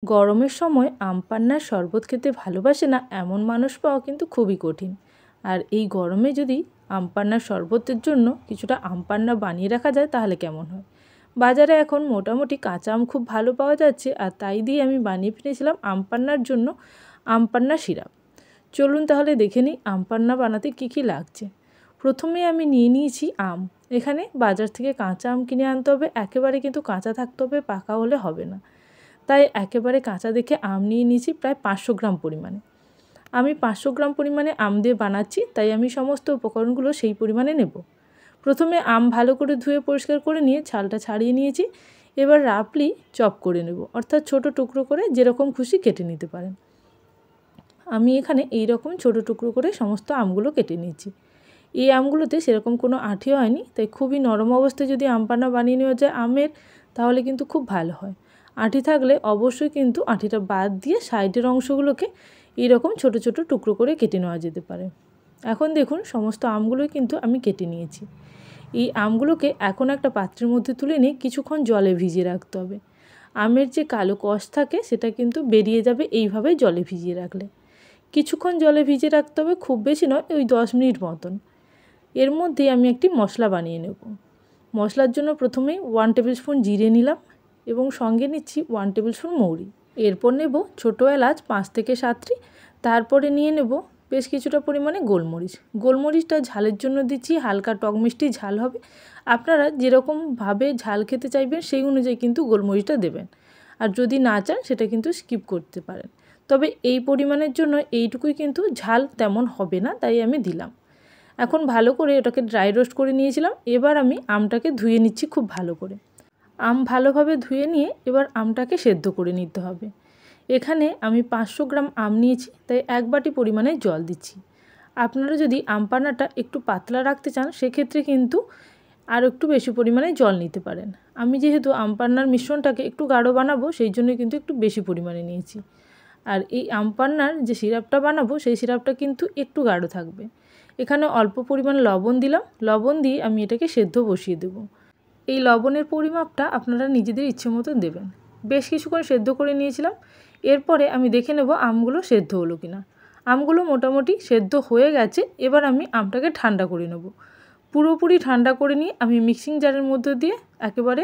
গরমের সময় আম পান্নার শরবত খেতে ভালোবাসে না এমন মানুষ পাওয়া কিন্তু খুবই কঠিন। আর এই গরমে যদি আম পান্নার শরবতের জন্য কিছুটা আম পান্না বানিয়ে রাখা যায় তাহলে কেমন হয়। বাজারে এখন মোটামুটি কাঁচা আম খুব ভালো পাওয়া যাচ্ছে, আর তাই দিয়ে আমি বানিয়ে ফেলেছিলাম আম পান্নার জন্য আম পান্না সিরাপ। চলুন তাহলে দেখে নিই আম পান্না বানাতে কী কী লাগছে। প্রথমে আমি নিয়ে নিয়েছি আম। এখানে বাজার থেকে কাঁচা আম কিনে আনতে হবে, একেবারে কিন্তু কাঁচা থাকতে হবে, পাকা হলে হবে না। তাই একেবারে কাঁচা দেখে আম নিয়ে নিয়েছি প্রায় 500 গ্রাম পরিমাণে। আমি 500 গ্রাম পরিমাণে আম দিয়ে বানাচ্ছি, তাই আমি সমস্ত উপকরণগুলো সেই পরিমাণে নেব। প্রথমে আম ভালো করে ধুয়ে পরিষ্কার করে নিয়ে ছালটা ছাড়িয়ে নিয়েছি। এবার রাফলি চপ করে নেব, অর্থাৎ ছোট টুকরো করে যেরকম খুশি কেটে নিতে পারেন। আমি এখানে এই রকম ছোট টুকরো করে সমস্ত আমগুলো কেটে নিয়েছি। এই আমগুলোতে সেরকম কোনো আঁঠিও হয়নি, তাই খুবই নরম অবস্থায় যদি আম পান্না বানিয়ে নেওয়া যায় আমের, তাহলে কিন্তু খুব ভালো হয়। আঁটি থাকলে অবশ্যই কিন্তু আঁটিটা বাদ দিয়ে সাইডের অংশগুলোকে এইরকম ছোট ছোট টুকরো করে কেটে নেওয়া যেতে পারে। এখন দেখুন সমস্ত আমগুলোই কিন্তু আমি কেটে নিয়েছি। এই আমগুলোকে এখন একটা পাত্রের মধ্যে তুলে নিয়ে কিছুক্ষণ জলে ভিজিয়ে রাখতে হবে। আমের যে কালো কষ থাকে সেটা কিন্তু বেরিয়ে যাবে এইভাবে জলে ভিজিয়ে রাখলে। কিছুক্ষণ জলে ভিজিয়ে রাখতে হবে, খুব বেশি নয়, ওই 10 মিনিট মতন। এর মধ্যে আমি একটি মশলা বানিয়ে নেব। মশলার জন্য প্রথমেই 1 টেবিল স্পুন জিরে নিলাম এবং সঙ্গে নিচ্ছি 1 টেবিল স্পুন মৌরি। এরপর নেব ছোটো এলাচ 5 থেকে 7টি। তারপরে নিয়ে নেব বেশ কিছুটা পরিমাণে গোলমরিচ। গোলমরিচটা ঝালের জন্য দিচ্ছি, হালকা টক মিষ্টি ঝাল হবে। আপনারা যেরকমভাবে ঝাল খেতে চাইবেন সেই অনুযায়ী কিন্তু গোলমরিচটা দেবেন, আর যদি না চান সেটা কিন্তু স্কিপ করতে পারেন। তবে এই পরিমাণের জন্য এইটুকুই কিন্তু ঝাল তেমন হবে না, তাই আমি দিলাম। এখন ভালো করে এটাকে ড্রাই রোস্ট করে নিয়েছিলাম। এবার আমি আমটাকে ধুয়ে নিচ্ছি খুব ভালো করে। আম ভালোভাবে ধুয়ে নিয়ে এবার আমটাকে সেদ্ধ করে নিতে হবে। এখানে আমি 500 গ্রাম আম নিয়েছি, তাই 1 বাটি পরিমাণে জল দিচ্ছি। আপনারা যদি আম পান্নাটা একটু পাতলা রাখতে চান সেক্ষেত্রে কিন্তু আর একটু বেশি পরিমাণে জল নিতে পারেন। আমি যেহেতু আম পান্নার মিশ্রণটাকে একটু গাঢ় বানাবো সেই জন্য কিন্তু একটু বেশি পরিমাণে নিয়েছি। আর এই আম পান্নার যে সিরাপটা বানাবো সেই সিরাপটা কিন্তু একটু গাঢ় থাকবে। এখানে অল্প পরিমাণ লবণ দিলাম। লবণ দিয়ে আমি এটাকে সেদ্ধ বসিয়ে দেব। এই লবণের পরিমাপটা আপনারা নিজেদের ইচ্ছে মতো দেবেন। বেশ কিছুক্ষণ সেদ্ধ করে নিয়েছিলাম। এরপরে আমি দেখে নেব আমগুলো সেদ্ধ হলো কিনা। আমগুলো মোটামুটি সেদ্ধ হয়ে গেছে। এবার আমি আমটাকে ঠান্ডা করে নেব। পুরোপুরি ঠান্ডা করে নিয়ে আমি মিক্সিং জারের মধ্যে দিয়ে একেবারে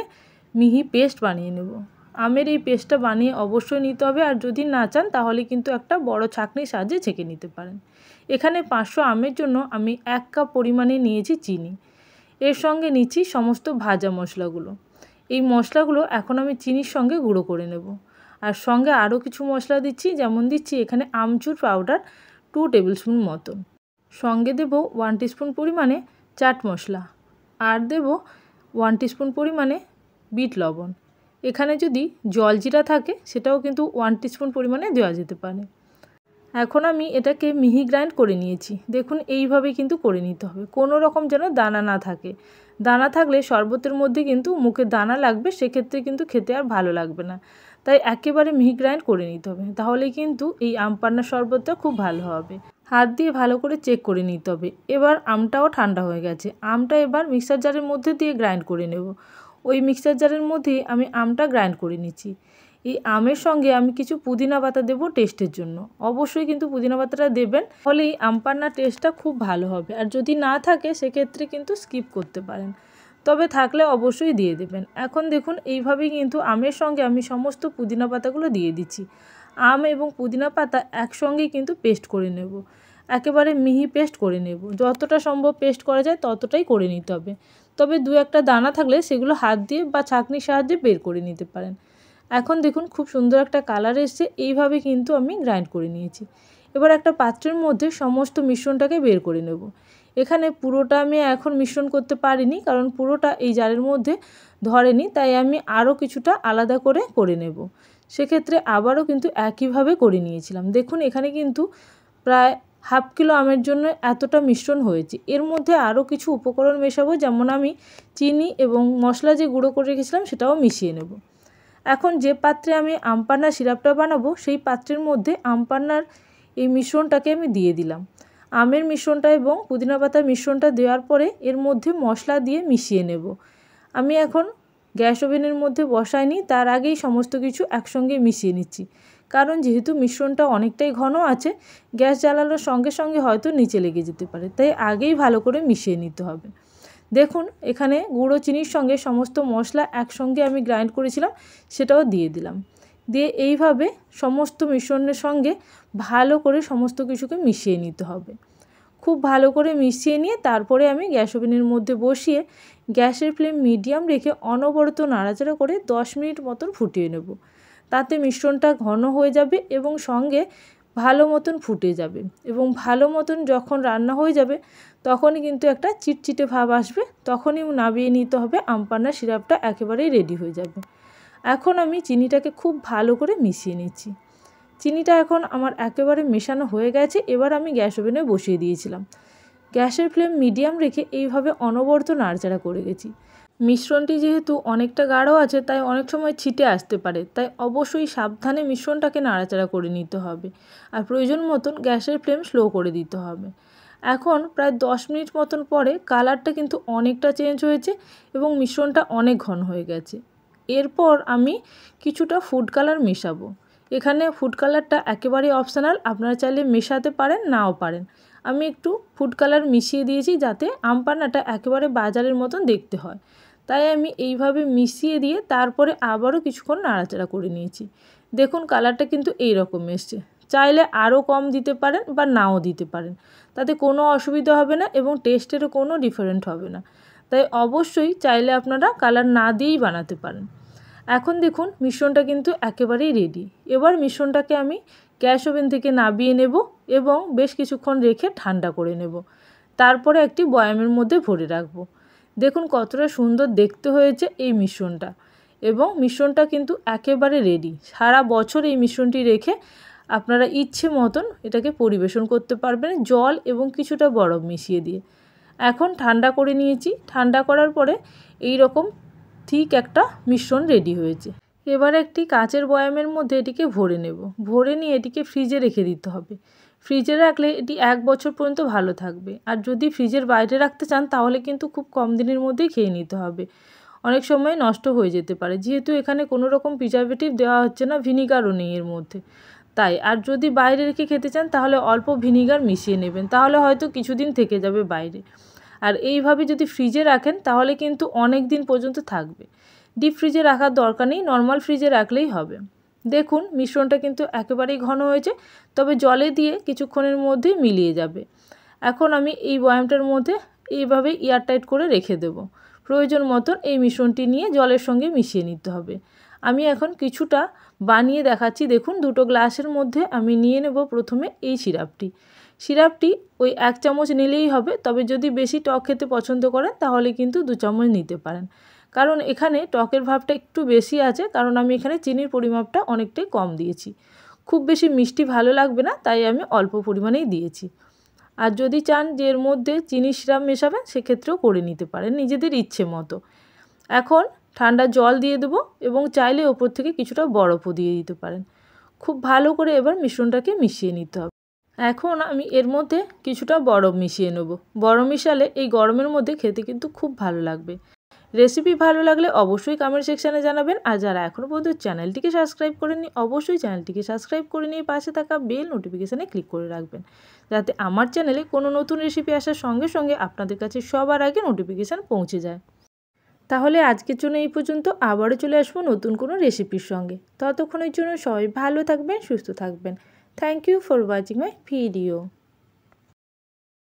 মিহি পেস্ট বানিয়ে নেব। আমের এই পেস্টটা বানিয়ে অবশ্যই নিতে হবে, আর যদি না চান তাহলে কিন্তু একটা বড় ছাঁকনির সাহায্যে ছেঁকে নিতে পারেন। এখানে 500 আমের জন্য আমি 1 কাপ পরিমাণে নিয়েছি চিনি। এর সঙ্গে নিচ্ছি সমস্ত ভাজা মশলাগুলো। এই মশলাগুলো এখন আমি চিনির সঙ্গে গুঁড়ো করে নেব। আর সঙ্গে আরও কিছু মশলা দিচ্ছি, যেমন দিচ্ছি এখানে আমচুর পাউডার 2 টেবিল স্পুন মতন। সঙ্গে দেব 1 টিস্পুন পরিমাণে চাট মশলা, আর দেব 1 টিস্পুন পরিমাণে বিট লবণ। এখানে যদি জলজিরা থাকে সেটাও কিন্তু 1 টিস্পুন পরিমাণে দেওয়া যেতে পারে। এখন আমি এটাকে মিহি গ্রাইন্ড করে নিয়েছি। দেখুন এইভাবে কিন্তু করে নিতে হবে, কোনো রকম যেন দানা না থাকে। দানা থাকলে শরবতের মধ্যে কিন্তু মুখে দানা লাগবে, সেক্ষেত্রে কিন্তু খেতে আর ভালো লাগবে না। তাই একেবারে মিহি গ্রাইন্ড করে নিতে হবে, তাহলে কিন্তু এই আম পান্নার শরবতটা খুব ভালো হবে। হাত দিয়ে ভালো করে চেক করে নিতে হবে। এবার আমটাও ঠান্ডা হয়ে গেছে। আমটা এবার মিক্সার জারের মধ্যে দিয়ে গ্রাইন্ড করে নেব। ওই মিক্সার জারের মধ্যেই আমি আমটা গ্রাইন্ড করে নিচ্ছি। এই আমের সঙ্গে আমি কিছু পুদিনা পাতা দেবো টেস্টের জন্য। অবশ্যই কিন্তু পুদিনা পাতাটা দেবেন, ফলে এই আম পান্নার টেস্টটা খুব ভালো হবে। আর যদি না থাকে সেক্ষেত্রে কিন্তু স্কিপ করতে পারেন, তবে থাকলে অবশ্যই দিয়ে দেবেন। এখন দেখুন এইভাবেই কিন্তু আমের সঙ্গে আমি সমস্ত পুদিনা পাতাগুলো দিয়ে দিচ্ছি। আম এবং পুদিনা পাতা একসঙ্গেই কিন্তু পেস্ট করে নেব, একেবারে মিহি পেস্ট করে নেব। যতটা সম্ভব পেস্ট করা যায় ততটাই করে নিতে হবে। তবে 2-1টা দানা থাকলে সেগুলো হাত দিয়ে বা ছাঁকনির সাহায্যে বের করে নিতে পারেন। এখন দেখুন খুব সুন্দর একটা কালার এসছে। এইভাবে কিন্তু আমি গ্রাইন্ড করে নিয়েছি। এবার একটা পাত্রের মধ্যে সমস্ত মিশ্রণটাকে বের করে নেব। এখানে পুরোটা আমি এখন মিশ্রণ করতে পারিনি, কারণ পুরোটা এই জারের মধ্যে ধরেনি, তাই আমি আরও কিছুটা আলাদা করে নেব। সেক্ষেত্রে আবারও কিন্তু একইভাবে করে নিয়েছিলাম। দেখুন এখানে কিন্তু প্রায় হাফ কিলো আমের জন্য এতটা মিশ্রণ হয়েছে। এর মধ্যে আরও কিছু উপকরণ মেশাবো, যেমন আমি চিনি এবং মশলা যে গুঁড়ো করে রেখেছিলাম সেটাও মিশিয়ে নেব। এখন যে পাত্রে আমি আম পান্নার সিরাপটা বানাবো সেই পাত্রের মধ্যে আম পান্নার এই মিশ্রণটাকে আমি দিয়ে দিলাম। আমের মিশ্রণটা এবং পুদিনা পাতার মিশ্রণটা দেওয়ার পরে এর মধ্যে মশলা দিয়ে মিশিয়ে নেব। আমি এখন গ্যাস ওভেনের মধ্যে বসাইনি, তার আগেই সমস্ত কিছু একসঙ্গে মিশিয়ে নিচ্ছি। কারণ যেহেতু মিশ্রণটা অনেকটাই ঘন আছে, গ্যাস জ্বালানোর সঙ্গে সঙ্গে হয়তো নিচে লেগে যেতে পারে, তাই আগেই ভালো করে মিশিয়ে নিতে হবে। দেখুন এখানে গুঁড়ো চিনির সঙ্গে সমস্ত মশলা একসঙ্গে আমি গ্রাইন্ড করেছিলাম সেটাও দিয়ে দিলাম। দিয়ে এইভাবে সমস্ত মিশ্রণের সঙ্গে ভালো করে সমস্ত কিছুকে মিশিয়ে নিতে হবে। খুব ভালো করে মিশিয়ে নিয়ে তারপরে আমি গ্যাস ওভেনের মধ্যে বসিয়ে গ্যাসের ফ্লেম মিডিয়াম রেখে অনবরত নাড়াচাড়া করে 10 মিনিট মতন ফুটিয়ে নেব। তাতে মিশ্রণটা ঘন হয়ে যাবে এবং সঙ্গে ভালো মতন ফুটে যাবে, এবং ভালো মতন যখন রান্না হয়ে যাবে তখনই কিন্তু একটা চিটচিটে ভাব আসবে, তখনই নামিয়ে নিতে হবে। আমপান্না সিরাপটা একেবারেই রেডি হয়ে যাবে। এখন আমি চিনিটাকে খুব ভালো করে মিশিয়ে নিচ্ছি। চিনিটা এখন আমার একেবারে মেশানো হয়ে গেছে। এবার আমি গ্যাস ওভেনে বসিয়ে দিয়েছিলাম। গ্যাসের ফ্লেম মিডিয়াম রেখে এইভাবে অনবরত নাড়াচাড়া করে গেছি। মিশ্রণটি যেহেতু অনেকটা গাঢ় আছে তাই অনেক সময় ছিটে আসতে পারে, তাই অবশ্যই সাবধানে মিশ্রণটাকে নাড়াচাড়া করে নিতে হবে। আর প্রয়োজন মতন গ্যাসের ফ্লেম স্লো করে দিতে হবে। এখন প্রায় 10 মিনিট মতন পরে কালারটা কিন্তু অনেকটা চেঞ্জ হয়েছে এবং মিশ্রণটা অনেক ঘন হয়ে গেছে। এরপর আমি কিছুটা ফুড কালার মেশাবো। এখানে ফুড কালারটা একেবারেই অপশনাল, আপনারা চাইলে মেশাতে পারেন নাও পারেন। আমি একটু ফুড কালার মিশিয়ে দিয়েছি যাতে আমপান্নাটা একেবারে বাজারের মতন দেখতে হয়, তাই আমি এইভাবে মিশিয়ে দিয়ে তারপরে আবারও কিছুক্ষণ নাড়াচাড়া করে নিয়েছি। দেখুন কালারটা কিন্তু এই রকম এসছে। চাইলে আরও কম দিতে পারেন বা নাও দিতে পারেন, তাতে কোনো অসুবিধা হবে না এবং টেস্টেরও কোনো ডিফারেন্ট হবে না। তাই অবশ্যই চাইলে আপনারা কালার না দিয়েই বানাতে পারেন। এখন দেখুন মিশ্রণটা কিন্তু একেবারেই রেডি। এবার মিশ্রণটাকে আমি গ্যাস ওভেন থেকে নামিয়ে নেব এবং বেশ কিছুক্ষণ রেখে ঠান্ডা করে নেব। তারপরে একটি বয়ামের মধ্যে ভরে রাখবো। দেখুন কতটা সুন্দর দেখতে হয়েছে এই মিশ্রণটা, এবং মিশ্রণটা কিন্তু একেবারে রেডি। সারা বছর এই মিশ্রণটি রেখে আপনারা ইচ্ছে মতন এটাকে পরিবেশন করতে পারবেন জল এবং কিছুটা বরফ মিশিয়ে দিয়ে। এখন ঠান্ডা করে নিয়েছি। ঠান্ডা করার পরে এই রকম ঠিক একটা মিশ্রণ রেডি হয়েছে। এবার একটি কাচের বয়ামের মধ্যে এটিকে ভরে নেব। ভরে নিয়ে এটিকে ফ্রিজে রেখে দিতে হবে। ফ্রিজে রাখলে এটি 1 বছর পর্যন্ত ভালো থাকবে। আর যদি ফ্রিজের বাইরে রাখতে চান তাহলে কিন্তু খুব কম দিনের মধ্যেই খেয়ে নিতে হবে, অনেক সময় নষ্ট হয়ে যেতে পারে। যেহেতু এখানে কোনো রকম প্রিজারভেটিভ দেওয়া হচ্ছে না, ভিনিগারও নেই এর মধ্যে, তাই। আর যদি বাইরে রেখে খেতে চান তাহলে অল্প ভিনিগার মিশিয়ে নেবেন, তাহলে হয়তো কিছুদিন থেকে যাবে বাইরে। আর এইভাবে যদি ফ্রিজে রাখেন তাহলে কিন্তু অনেক দিন পর্যন্ত থাকবে। ডিপ ফ্রিজে রাখার দরকার নেই, নর্মাল ফ্রিজে রাখলেই হবে। দেখুন মিশ্রণটা কিন্তু একেবারেই ঘন হয়েছে, তবে জলে দিয়ে কিছুক্ষণের মধ্যেই মিলিয়ে যাবে। এখন আমি এই বয়ামটার মধ্যে এইভাবে এয়ারটাইট করে রেখে দেব। প্রয়োজন মতন এই মিশ্রণটি নিয়ে জলের সঙ্গে মিশিয়ে নিতে হবে। আমি এখন কিছুটা বানিয়ে দেখাচ্ছি। দেখুন 2টো গ্লাসের মধ্যে আমি নিয়ে নেব প্রথমে এই সিরাপটি ওই 1 চামচ নিলেই হবে, তবে যদি বেশি টক খেতে পছন্দ করেন তাহলে কিন্তু 2 চামচ নিতে পারেন, কারণ এখানে টকের ভাবটা একটু বেশি আছে, কারণ আমি এখানে চিনির পরিমাপটা অনেকটাই কম দিয়েছি। খুব বেশি মিষ্টি ভালো লাগবে না, তাই আমি অল্প পরিমাণেই দিয়েছি। আর যদি চান যে এর মধ্যে চিনি সিরাপ মেশাবেন সেক্ষেত্রেও করে নিতে পারেন নিজেদের ইচ্ছে মতো। এখন ঠান্ডা জল দিয়ে দেবো এবং চাইলে ওপর থেকে কিছুটা বরফও দিয়ে দিতে পারেন। খুব ভালো করে এবার মিশ্রণটাকে মিশিয়ে নিতে হবে। এখন আমি এর মধ্যে কিছুটা বরফ মিশিয়ে নেব। বরফ মিশালে এই গরমের মধ্যে খেতে কিন্তু খুব ভালো লাগবে। রেসিপি ভালো লাগলে অবশ্যই কমেন্ট সেকশানে জানাবেন। আর যারা এখনও পর্যন্ত চ্যানেলটিকে সাবস্ক্রাইব করেননি অবশ্যই চ্যানেলটিকে সাবস্ক্রাইব করে নিয়ে পাশে থাকা বেল নোটিফিকেশানে ক্লিক করে রাখবেন, যাতে আমার চ্যানেলে কোনো নতুন রেসিপি আসার সঙ্গে সঙ্গে আপনাদের কাছে সবার আগে নোটিফিকেশান পৌঁছে যায়। তাহলে আজকের জন্য এই পর্যন্ত। আবারও চলে আসবো নতুন কোনো রেসিপির সঙ্গে। ততক্ষণের জন্য সবাই ভালো থাকবেন, সুস্থ থাকবেন। Thank you for watching my video.